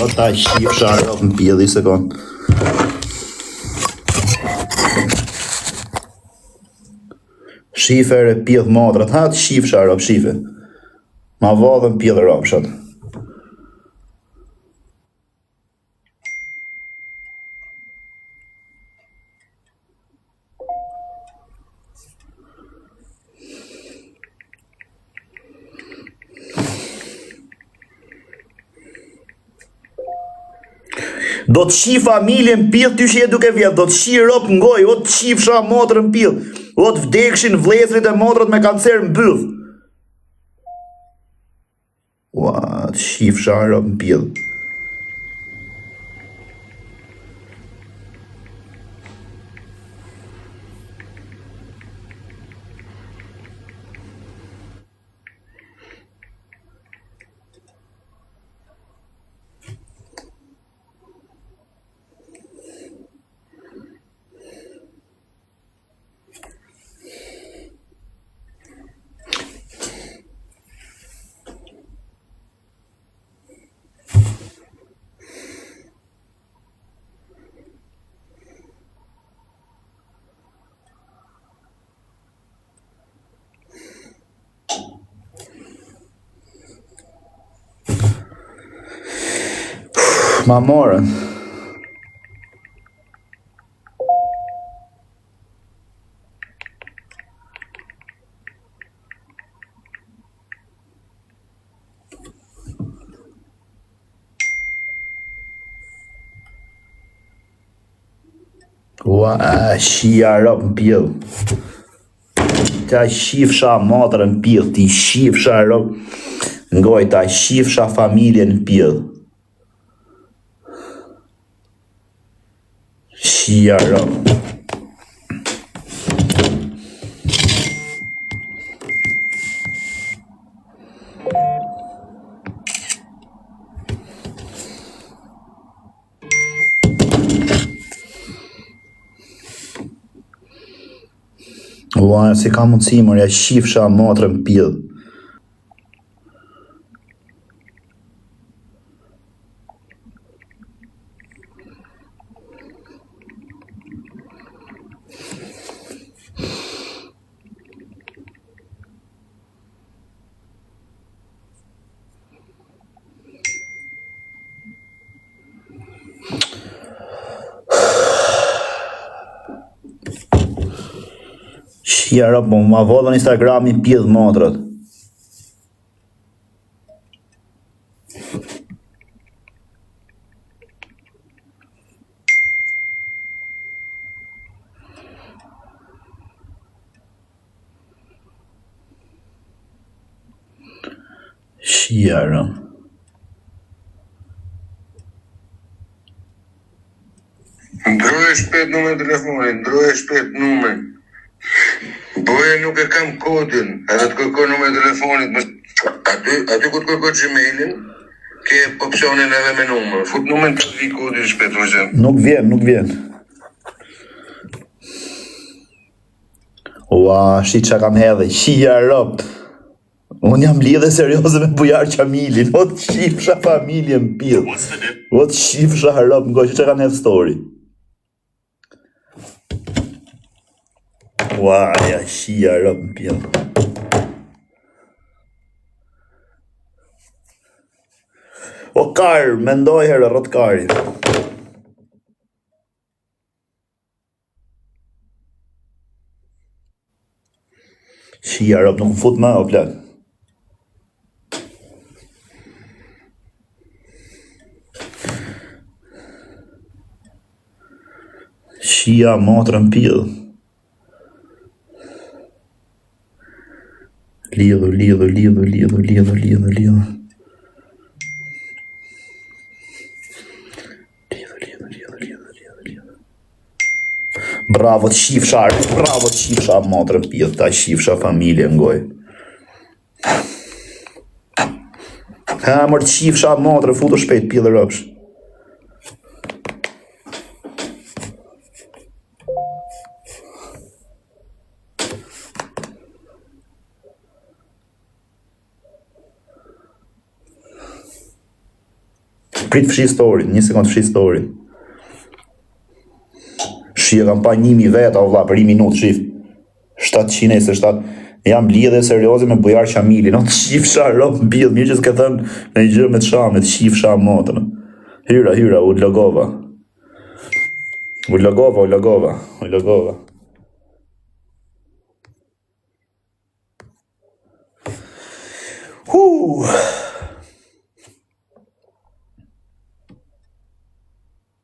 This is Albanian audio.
ta shif sharop në pjedhi se kon. Shife e pjedh modrat, ha të shif sharop, shife. Ma vadën pjedh ropshat. Do të shi familjen pjedh ty që je duke vjedh, do të shi rop ngoj, o të shi fsha motrën pjedh, o të vdekshin vlezrit e motrët me kancer në byth. Ua, të shi fsha rop pjedh. Ma morën. Ua, shia rop në pjedh. Ta shifsha motrën në pjedh, ti shifsha rop. Ngoj, ta shifsha familjen në pjedh. Shia rop. Ua, si ka mundësi mërja shifsha motrën në pjedh. Shia rop, ma vodhën Instagramin pjedh motrat. Shia rop. Ndroje shpejt numër telefonit, ndroje shpejt numër. Boje nuk e kam kodin, edhe të kërkoj numër telefonit. Aty ku të kërkoj Gmailin, ke opcionin edhe me numër. Fut numër të vi kodin shpejt, vëzhem. Nuk vjen. Ua, shi që kam hedhe, shia rop. Unë jam lidhe serioze me Bujar Qamilin, o të shifsha familjen pjedh. O të shifsha rop, ngoj që kam hedhe story. Ua, ja shia rop në pjedh. O karë, mendoj herë, rrët kari. Shia rop, nuk më fut ma, o plak. Shia motrën pjedh. Lidhu. Bravo të shifsha motrën pjedh, ta shifsha familje ngoj. Ha, mërë të shifsha motrën, futu shpejt pjedh rëpsh. Prit fshi story, 1 sekond fshi story. Shi e kam pa 1000 veta, o vlla, për 1 minutë, shif. 727. Jam lidhe serioze me Bujar Qamilin, o të shifsha rob mbill, mirë që s'ka thënë në një gjë me të shamet, shifsha motën. Hyra, u logova. U logova.